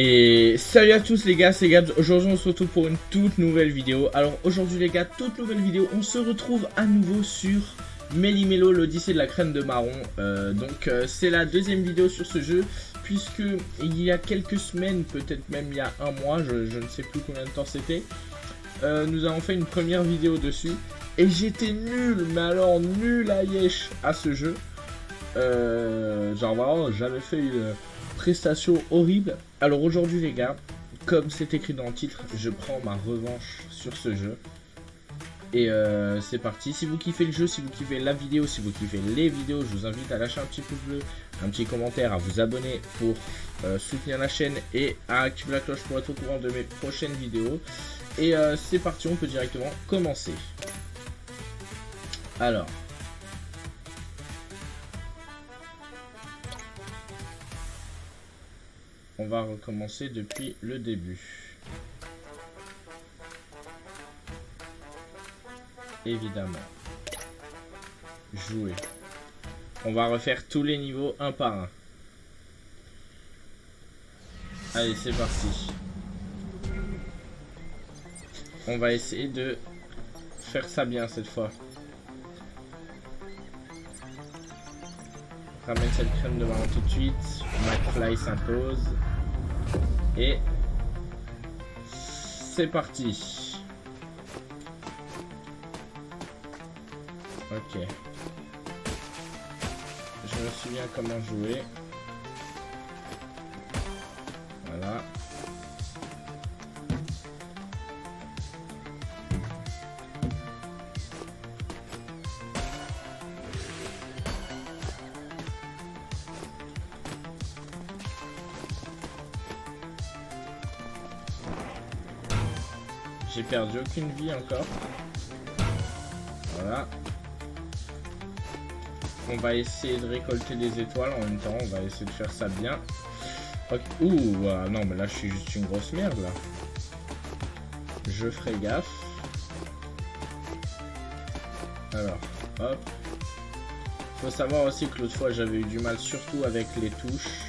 Et salut à tous les gars, c'est Gabs. Aujourd'hui on se retrouve pour une toute nouvelle vidéo. Alors aujourd'hui les gars, toute nouvelle vidéo, on se retrouve à nouveau sur Méli-Mélo, l'Odyssée de la crème de marron. C'est la deuxième vidéo sur ce jeu, puisque il y a quelques semaines, peut-être même il y a un mois, je ne sais plus combien de temps c'était, nous avons fait une première vidéo dessus. Et j'étais nul, mais alors nul à yesh à ce jeu. Genre vraiment, j'avais fait une prestation horrible. Alors aujourd'hui les gars, comme c'est écrit dans le titre, je prends ma revanche sur ce jeu. Et c'est parti. Si vous kiffez le jeu, si vous kiffez la vidéo, si vous kiffez les vidéos, je vous invite à lâcher un petit pouce bleu, un petit commentaire, à vous abonner pour soutenir la chaîne et à activer la cloche pour être au courant de mes prochaines vidéos. Et c'est parti, on peut directement commencer. Alors, on va recommencer depuis le début. Évidemment. Jouer. On va refaire tous les niveaux un par un. Allez, c'est parti. On va essayer de faire ça bien cette fois. Ramène cette crème de marron tout de suite. McFly s'impose. Et c'est parti. Ok. Je me souviens comment jouer. Voilà. J'ai perdu aucune vie encore. Voilà. On va essayer de récolter des étoiles en même temps. On va essayer de faire ça bien. Okay. Ouh, non, mais là je suis juste une grosse merde là. Je ferai gaffe. Alors, hop. Faut savoir aussi que l'autre fois j'avais eu du mal surtout avec les touches.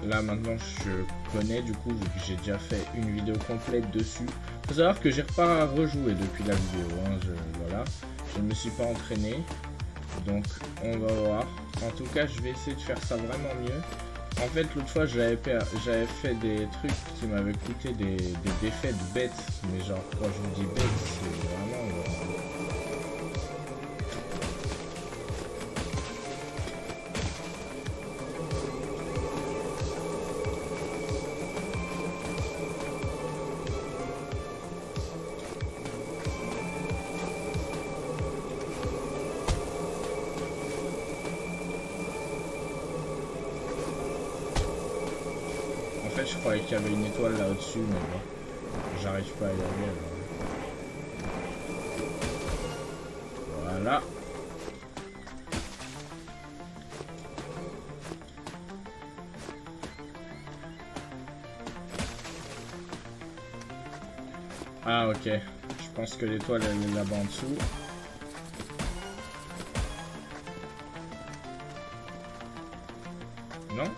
Là maintenant je connais du coup vu que j'ai déjà fait une vidéo complète dessus. Faut savoir que j'ai pas rejoué depuis la vidéo, hein. Voilà, je ne me suis pas entraîné, donc on va voir. En tout cas je vais essayer de faire ça vraiment mieux. En fait l'autre fois j'avais fait des trucs qui m'avaient coûté des défaites bêtes, mais genre quand je vous dis bêtes c'est vraiment... En fait, je croyais qu'il y avait une étoile là au-dessus, mais bon, j'arrive pas à y aller. Voilà. Ah, ok. Je pense que l'étoile, elle est là-bas en dessous. Non?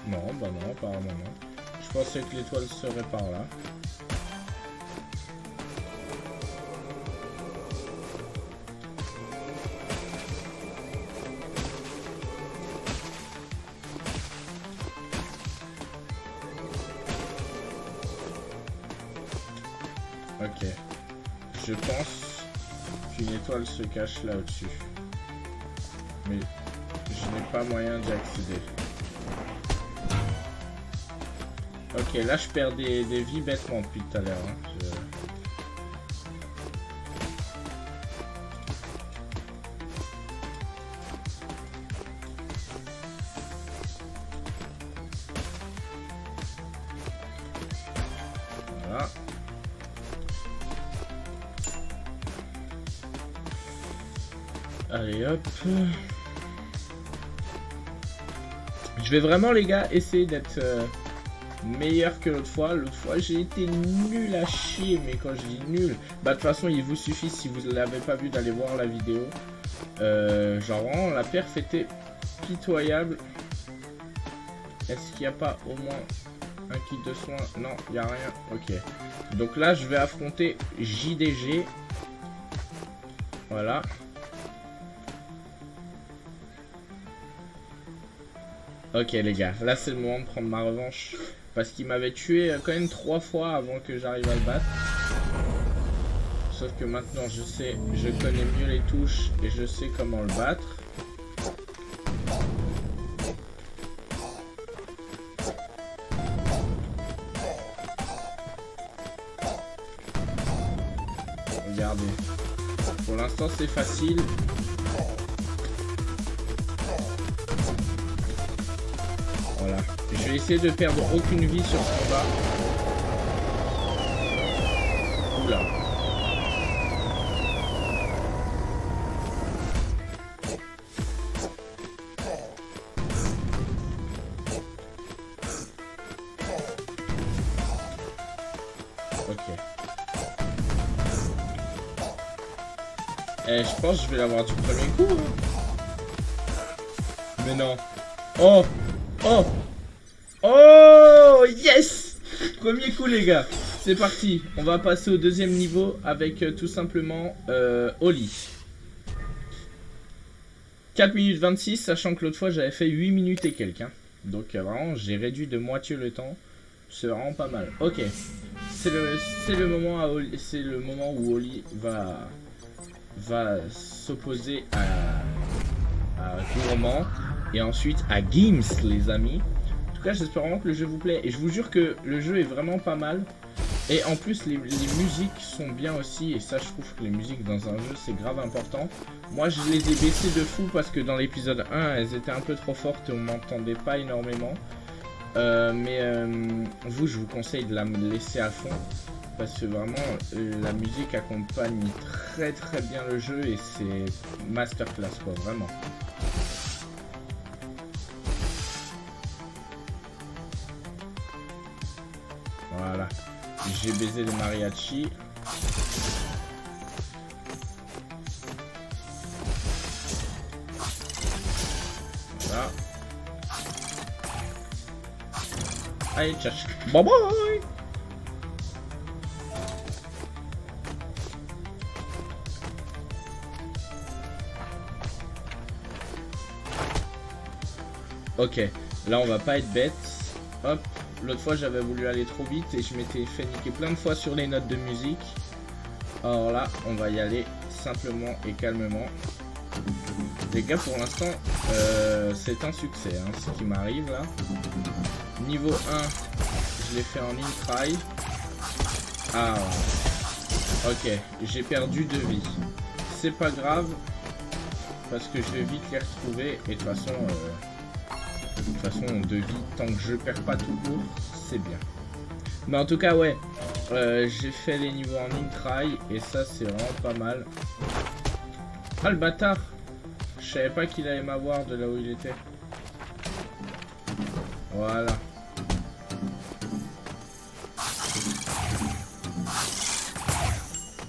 Non, bah non, apparemment non. Je pensais que l'étoile serait par là. Ok. Je pense qu'une étoile se cache là au-dessus. Mais je n'ai pas moyen d'y accéder. Ok, là je perds des vies bêtement depuis tout à l'heure. Hein. Voilà. Allez hop. Je vais vraiment les gars essayer d'être... meilleur que l'autre fois. L'autre fois j'ai été nul à chier, mais quand je dis nul, bah de toute façon il vous suffit, si vous ne l'avez pas vu, d'aller voir la vidéo. Genre vraiment la perf était pitoyable. Est-ce qu'il n'y a pas au moins Un kit de soins. Non, il n'y a rien. Ok. Donc là, je vais affronter JDG. Voilà. Ok les gars, là c'est le moment de prendre ma revanche. Parce qu'il m'avait tué quand même 3 fois avant que j'arrive à le battre. Sauf que maintenant je sais, je connais mieux les touches et je sais comment le battre. Regardez. Pour l'instant c'est facile. Voilà. Je vais essayer de perdre aucune vie sur ce combat. Oula. Ok. Eh, je pense que je vais l'avoir du premier coup. Hein. Mais non. Oh! Oh! Oh! Yes! Premier coup les gars. C'est parti. On va passer au deuxième niveau avec tout simplement Oli. 4 minutes 26, sachant que l'autre fois j'avais fait 8 minutes et quelques. Hein. Donc vraiment j'ai réduit de moitié le temps. C'est vraiment pas mal. Ok. C'est le moment où Oli va s'opposer à Gourmand. Et ensuite à Gims les amis. En tout cas j'espère vraiment que le jeu vous plaît. Et je vous jure que le jeu est vraiment pas mal. Et en plus les musiques sont bien aussi. Et ça je trouve que les musiques dans un jeu c'est grave important. Moi je les ai baissées de fou parce que dans l'épisode 1 elles étaient un peu trop fortes et on m'entendait pas énormément. Vous je vous conseille de la laisser à fond. Parce que vraiment la musique accompagne très très bien le jeu. Et c'est masterclass quoi vraiment. Voilà, j'ai baisé le mariachi. Voilà. Allez, cherche. Bye bye. Ok, là on va pas être bête. Hop. L'autre fois j'avais voulu aller trop vite et je m'étais fait niquer plein de fois sur les notes de musique. Alors là on va y aller simplement et calmement. Les gars pour l'instant c'est un succès hein, ce qui m'arrive là. Niveau 1 je l'ai fait en in-try. Ah ok, j'ai perdu 2 vies. C'est pas grave parce que je vais vite les retrouver et de toute façon 2 vies, tant que je perds pas tout court, c'est bien. Mais en tout cas, ouais, j'ai fait les niveaux en in-try et ça, c'est vraiment pas mal. Ah, le bâtard! Je savais pas qu'il allait m'avoir de là où il était. Voilà.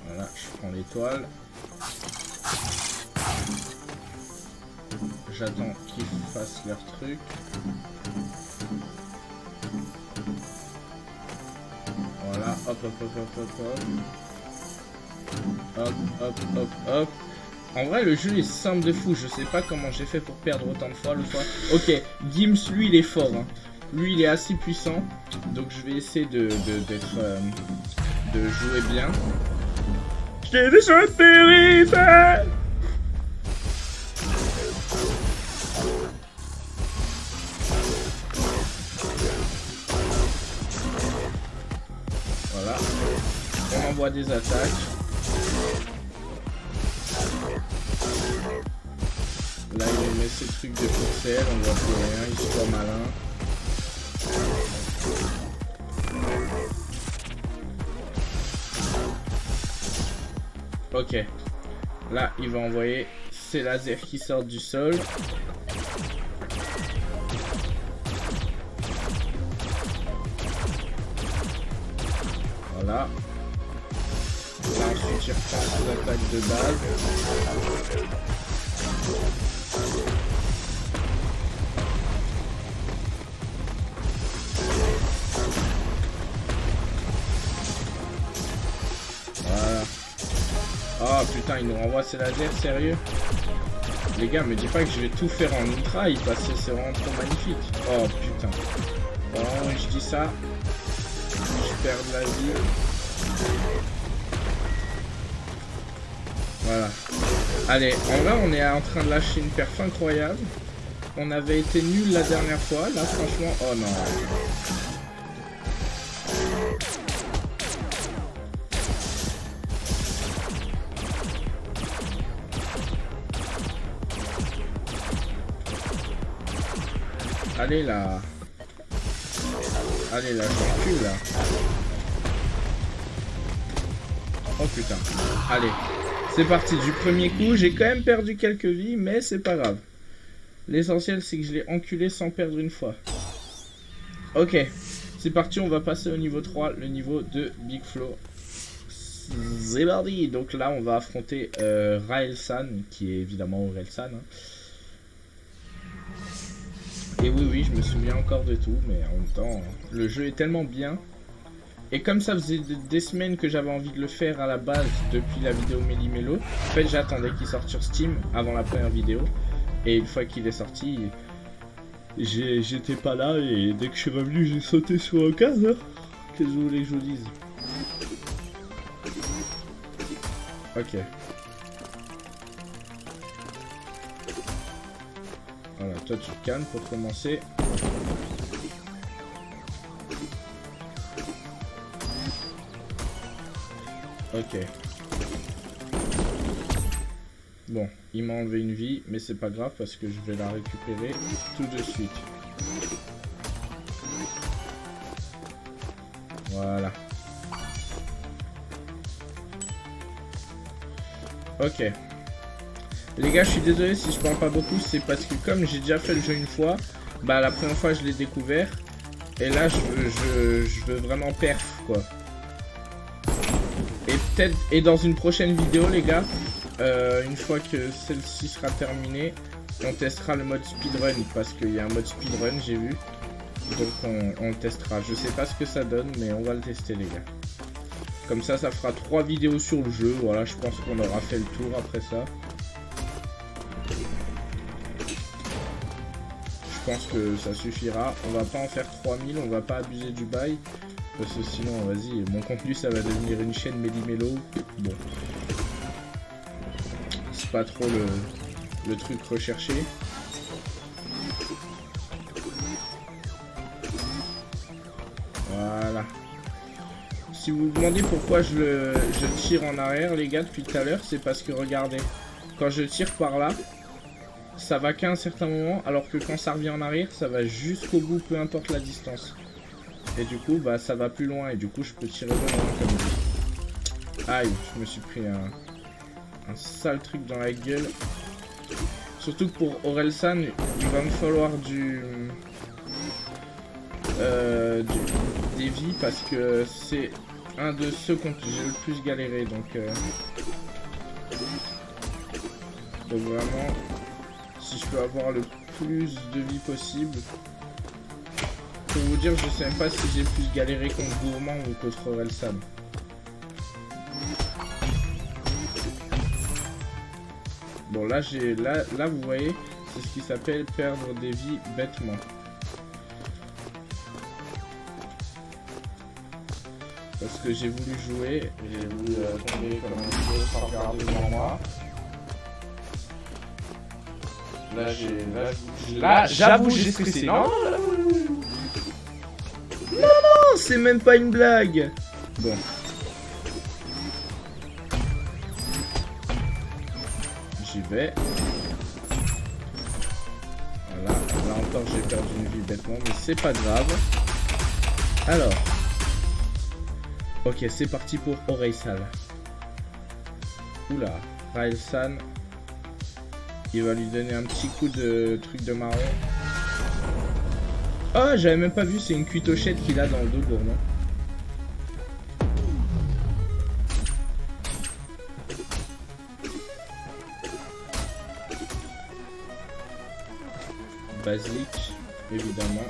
Voilà, je prends l'étoile. J'attends qu'ils fassent leur truc. Voilà, hop, hop, hop, hop, hop, hop. Hop, hop, hop, hop. En vrai, le jeu est simple de fou. Je sais pas comment j'ai fait pour perdre autant de fois le fois. Ok, Gims, lui, il est fort. Hein. Lui, il est assez puissant. Donc, je vais essayer de jouer bien. J'ai des choses terribles. Voilà, on envoie des attaques. Là il met ses trucs de pixels, on voit plus rien, il se croit malin. Ok, là il va envoyer ses lasers qui sortent du sol. Voilà. Là ensuite il reprend ses attaques de base. Oh putain, il nous renvoie ses lasers, sérieux? Les gars, me dis pas que je vais tout faire en ultra, parce que c'est vraiment trop magnifique. Oh putain. Bon, je dis ça. Je perds de la vie. Voilà. Allez, en vrai, on est en train de lâcher une perf incroyable. On avait été nul la dernière fois. Là, franchement, oh non. Allez là. Allez là, je recule là. Oh putain. Allez. C'est parti du premier coup. J'ai quand même perdu quelques vies, mais c'est pas grave. L'essentiel, c'est que je l'ai enculé sans perdre une fois. Ok. C'est parti, on va passer au niveau 3, le niveau de Big Flo. C'est parti. Donc là, on va affronter Rael-san, qui est évidemment Aurel-san. Hein. Et oui, je me souviens encore de tout, mais en même temps, le jeu est tellement bien. Et comme ça faisait des semaines que j'avais envie de le faire à la base, depuis la vidéo Méli-Mélo, en fait j'attendais qu'il sorte sur Steam avant la première vidéo. Et une fois qu'il est sorti, j'étais pas là et dès que je suis revenu, j'ai sauté sur un cas. Hein. Qu'est-ce que vous voulez que je vous dise? Ok. Voilà, toi tu te calmes pour commencer. Ok. Bon, il m'a enlevé une vie, mais c'est pas grave parce que je vais la récupérer tout de suite. Voilà. Ok. Les gars, je suis désolé si je parle pas beaucoup, c'est parce que comme j'ai déjà fait le jeu une fois, bah la première fois je l'ai découvert, et là je veux vraiment perf quoi. Et peut-être, et dans une prochaine vidéo les gars, une fois que celle-ci sera terminée, on testera le mode speedrun, parce qu'il y a un mode speedrun j'ai vu, donc on le testera. Je sais pas ce que ça donne, mais on va le tester les gars. Comme ça fera 3 vidéos sur le jeu, voilà, je pense qu'on aura fait le tour après ça. Je pense que ça suffira. On va pas en faire 3000, on va pas abuser du bail. Parce que sinon, vas-y, mon contenu ça va devenir une chaîne Méli-Mélo. Bon. C'est pas trop le truc recherché. Voilà. Si vous vous demandez pourquoi je tire en arrière, les gars, depuis tout à l'heure, c'est parce que regardez, quand je tire par là, ça va qu'à un certain moment, alors que quand ça revient en arrière, ça va jusqu'au bout, peu importe la distance. Et du coup, bah ça va plus loin, et du coup, je peux tirer de loin comme ça. Aïe, je me suis pris un sale truc dans la gueule. Surtout que pour Aurel-san, il va me falloir des vies, parce que c'est un de ceux contre qui j'ai le plus galéré, donc vraiment... Si je peux avoir le plus de vie possible. Pour vous dire, je sais même pas si j'ai plus galéré contre Gourmand ou contre Aurel-san. Bon là là vous voyez, c'est ce qui s'appelle perdre des vies bêtement. Parce que j'ai voulu jouer, j'ai voulu tomber comme un jeu sans regarder devant moi. Là, j'avoue, j'ai stressé. Non, non, c'est même pas une blague. Bon. J'y vais. Voilà, là encore j'ai perdu une vie bêtement, mais c'est pas grave. Alors. Ok, c'est parti pour Aurel-san. Oula, Rael-san. Il va lui donner un petit coup de truc de marron. Oh, j'avais même pas vu, c'est une cuitochette qu'il a dans le dos, Gourmand. Basique, évidemment.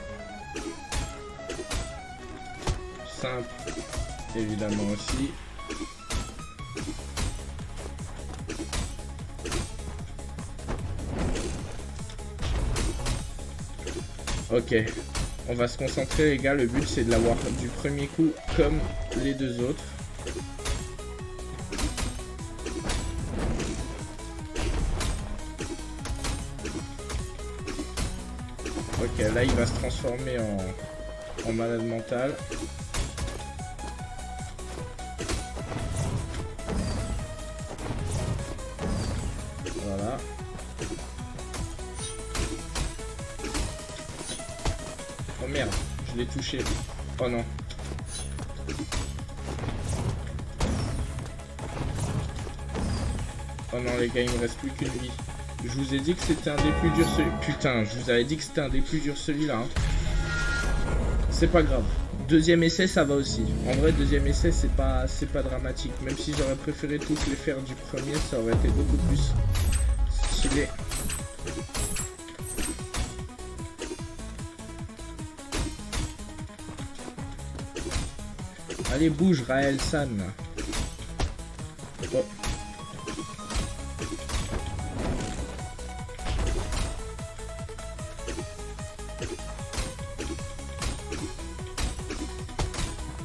Simple, évidemment aussi. Ok. On va se concentrer les gars, le but c'est de l'avoir du premier coup comme les deux autres. Ok, là il va se transformer en malade mental. Voilà. Oh merde, je l'ai touché. Oh non. Oh non les gars, il me reste plus qu'une vie. Je vous ai dit que c'était un des plus durs Putain, je vous avais dit que c'était un des plus durs celui-là. Hein. C'est pas grave. Deuxième essai, ça va aussi. En vrai, deuxième essai, c'est pas dramatique. Même si j'aurais préféré tous les faire du premier, ça aurait été beaucoup plus stylé. Allez, bouge, Raël-san. Oh.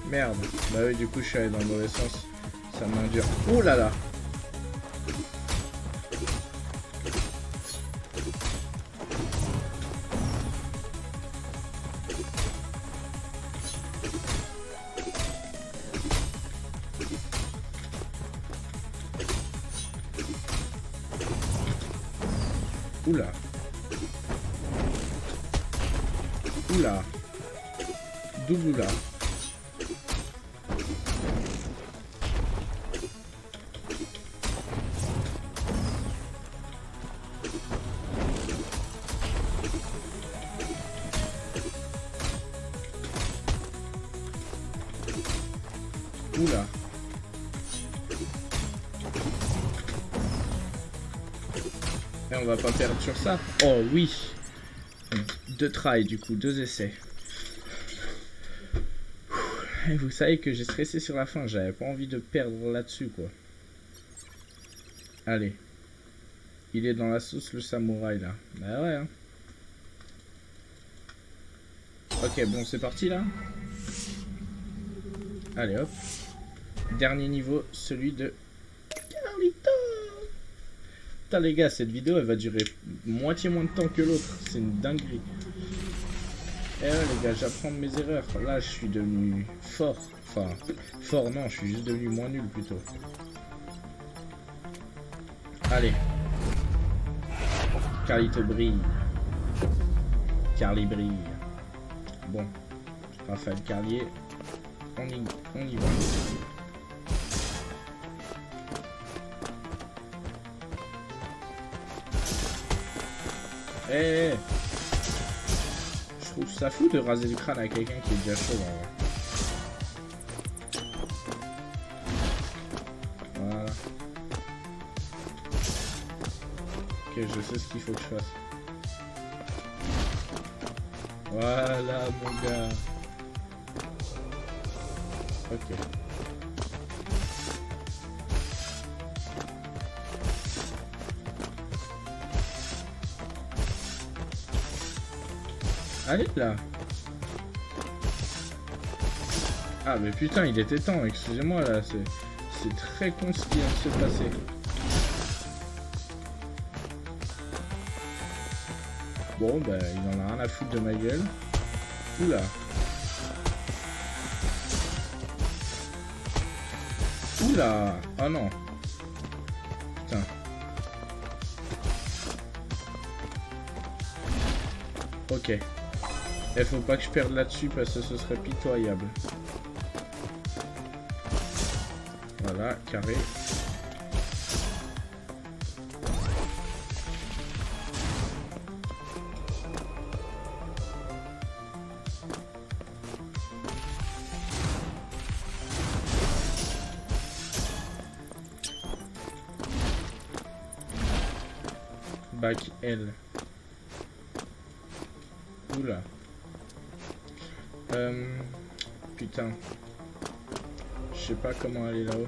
Merde. Bah oui, du coup, je suis allé dans le mauvais sens. Ça m'endure. Oh là là. Oula. Oula. Double oula. Oula. Et on va pas perdre sur ça. Oh oui. 2 tries du coup, 2 essais. Et vous savez que j'ai stressé sur la fin, j'avais pas envie de perdre là-dessus quoi. Allez. Il est dans la sauce le samouraï là. Bah ouais hein. Ok bon c'est parti là. Allez hop. Dernier niveau, celui de Carlito. Putain les gars, cette vidéo elle va durer moitié moins de temps que l'autre. C'est une dinguerie. Eh ouais les gars, j'apprends de mes erreurs. Là je suis devenu fort. Enfin, fort non, je suis juste devenu moins nul plutôt. Allez. Carlito brille. Carly brille. Bon. Raphaël Carlier. On y va. Eh, je trouve ça fou de raser le crâne à quelqu'un qui est déjà chaud. Voilà. Ok, je sais ce qu'il faut que je fasse. Voilà, mon gars. Ok. Allez là. Ah mais putain il était temps, excusez-moi là, c'est très con ce qui vient de se passer. Bon bah il en a rien à foutre de ma gueule. Oula. Oula. Oh non. Putain. Ok. Il faut pas que je perde là-dessus parce que ce serait pitoyable. Voilà, carré. Back L. Oula. Putain. Je sais pas comment aller là-haut.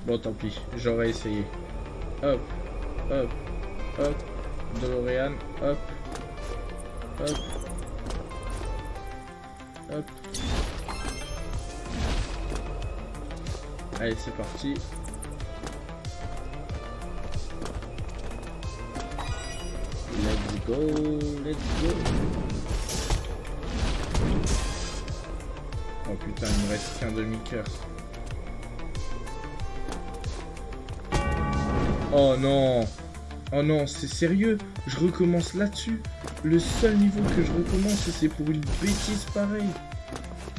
Bon, tant pis, j'aurais essayé. Hop, hop, hop. DeLorean, hop, hop, hop. Allez, c'est parti. Let's go, let's go. Oh putain, il me reste qu'un demi-cœur. Oh non. Oh non, c'est sérieux. Je recommence là-dessus. Le seul niveau que je recommence, c'est pour une bêtise pareille.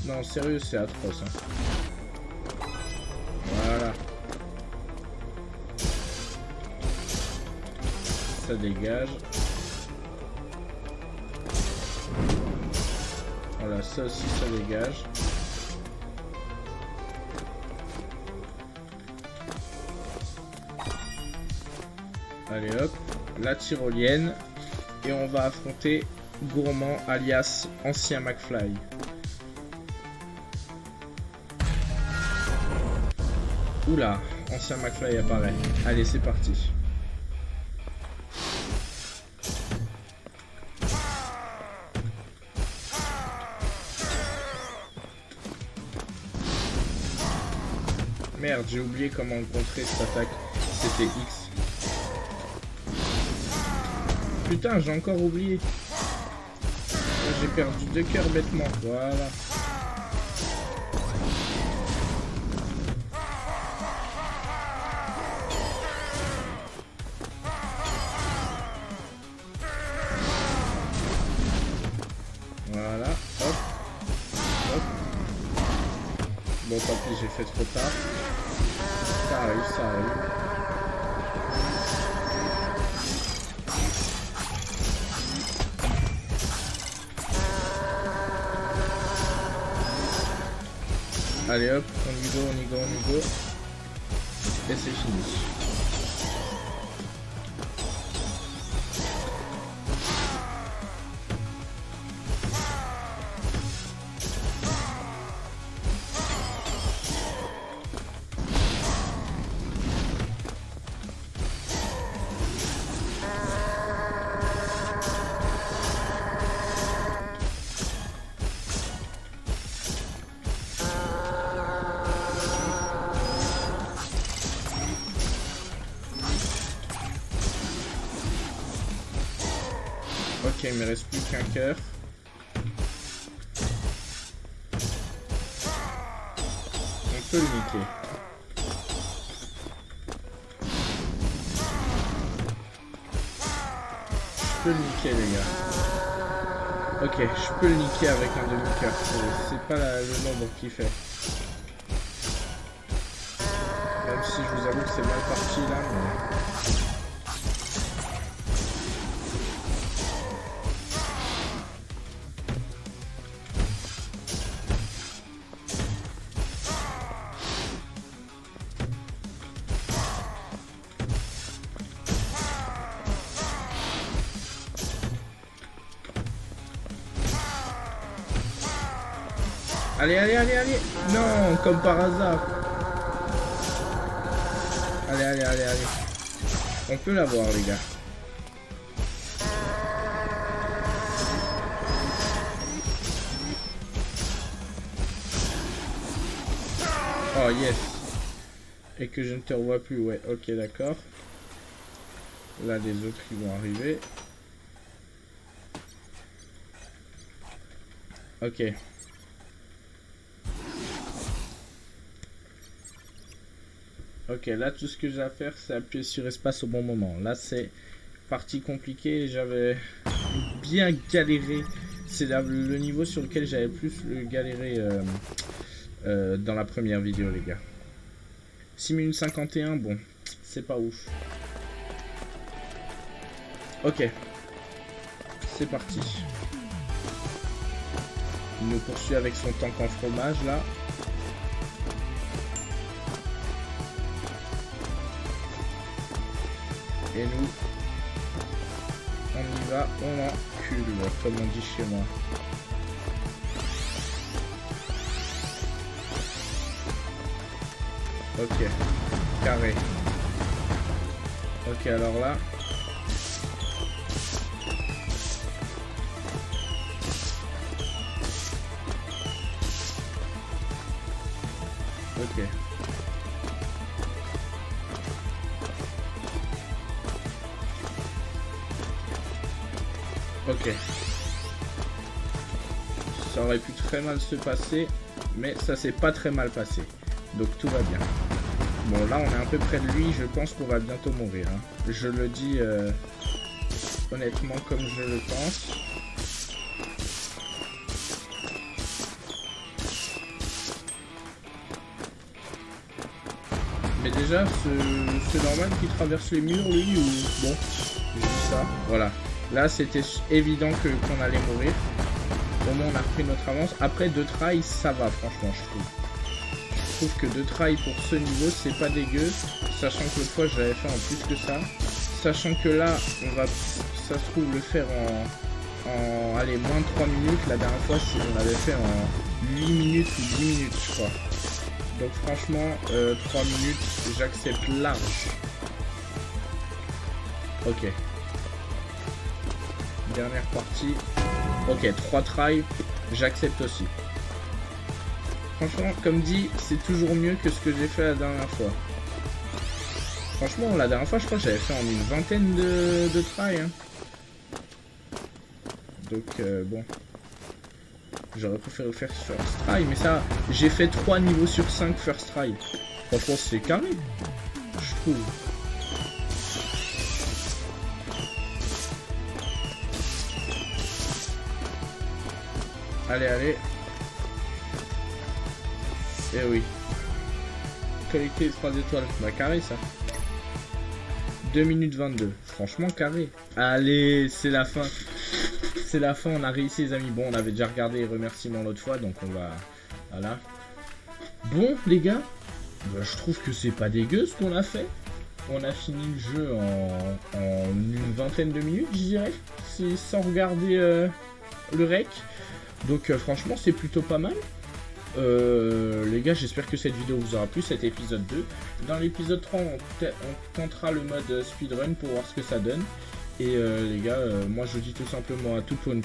Non, sérieux, c'est atroce. Hein. Voilà. Ça dégage. Voilà, ça aussi, ça dégage. Allez hop, la tyrolienne. Et on va affronter Gourmand alias Ancien McFly. Oula, Ancien McFly apparaît. Allez, c'est parti. Merde, j'ai oublié comment contrer cette attaque. C'était X. Putain, j'ai encore oublié. J'ai perdu 2 cœurs bêtement. Voilà. Voilà. Hop. Hop. Bon, tant pis, j'ai fait trop tard. Ça arrive, ça arrive. Allez hop, on y go, on y go, on y go. Et c'est fini. Ok, il me reste plus qu'un cœur. On peut le niquer. Je peux le niquer, les gars. Ok, je peux le niquer avec un demi-cœur. C'est pas le nombre qui fait. Même si je vous avoue que c'est mal parti là, mais... Allez, allez, allez, allez. Non, comme par hasard. Allez, allez, allez, allez. On peut l'avoir, les gars. Oh, yes. Et que je ne te revois plus, ouais. Ok, d'accord. Là, les autres, ils vont arriver. Ok. Ok, là tout ce que j'ai à faire c'est appuyer sur espace au bon moment. Là c'est partie compliquée, j'avais bien galéré. C'est le niveau sur lequel j'avais plus galéré dans la première vidéo, les gars. 6 minutes 51, bon, c'est pas ouf. Ok, c'est parti. Il nous poursuit avec son tank en fromage là. Et nous, on y va, on encule, comme on dit chez moi. Ok. carré. Ok, alors là. Ok. Ok. Ça aurait pu très mal se passer, mais ça s'est pas très mal passé. Donc tout va bien. Bon, là on est un peu près de lui, je pense qu'on va bientôt mourir. Hein. Je le dis honnêtement comme je le pense. Mais déjà, c'est normal qu'il traverse les murs lui ou... Bon, je dis ça, voilà. Là c'était évident qu'on allait mourir. Au moins on a repris notre avance. Après 2 tries ça va franchement je trouve. Je trouve que 2 tries pour ce niveau c'est pas dégueu. Sachant que l'autre fois j'avais fait en plus que ça. Sachant que là on va ça se trouve le faire en allez moins de 3 minutes. La dernière fois on l'avait fait en 8 minutes ou 10 minutes je crois. Donc franchement 3 minutes j'accepte large. Ok. Dernière partie. Ok, 3 tries, j'accepte aussi. Franchement, comme dit, c'est toujours mieux que ce que j'ai fait la dernière fois. Franchement, la dernière fois, je crois que j'avais fait en une vingtaine de tries. Hein. Donc, bon. J'aurais préféré faire first try, mais ça, j'ai fait 3 niveaux sur 5 first try. Franchement, c'est carré, je trouve. Allez, allez. Eh oui. Collecter les 3 étoiles. Bah carré ça. 2 minutes 22. Franchement carré. Allez, c'est la fin. C'est la fin, on a réussi les amis. Bon, on avait déjà regardé les remerciements l'autre fois, donc on va... Voilà. Bon, les gars. Bah, je trouve que c'est pas dégueu ce qu'on a fait. On a fini le jeu en une vingtaine de minutes, je dirais. Sans regarder le rec. Donc franchement c'est plutôt pas mal. Les gars, j'espère que cette vidéo vous aura plu, cet épisode 2. Dans l'épisode 3 on tentera le mode speedrun pour voir ce que ça donne. Et les gars, moi je vous dis tout simplement à tout pour une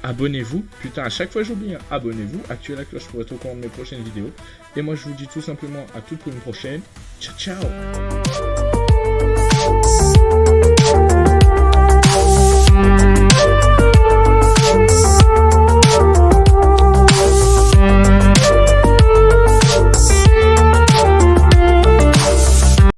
abonnez-vous. Putain, à chaque fois j'oublie, hein. Abonnez-vous, activez la cloche pour être au courant de mes prochaines vidéos. Et moi je vous dis tout simplement à tout pour une prochaine. Ciao ciao.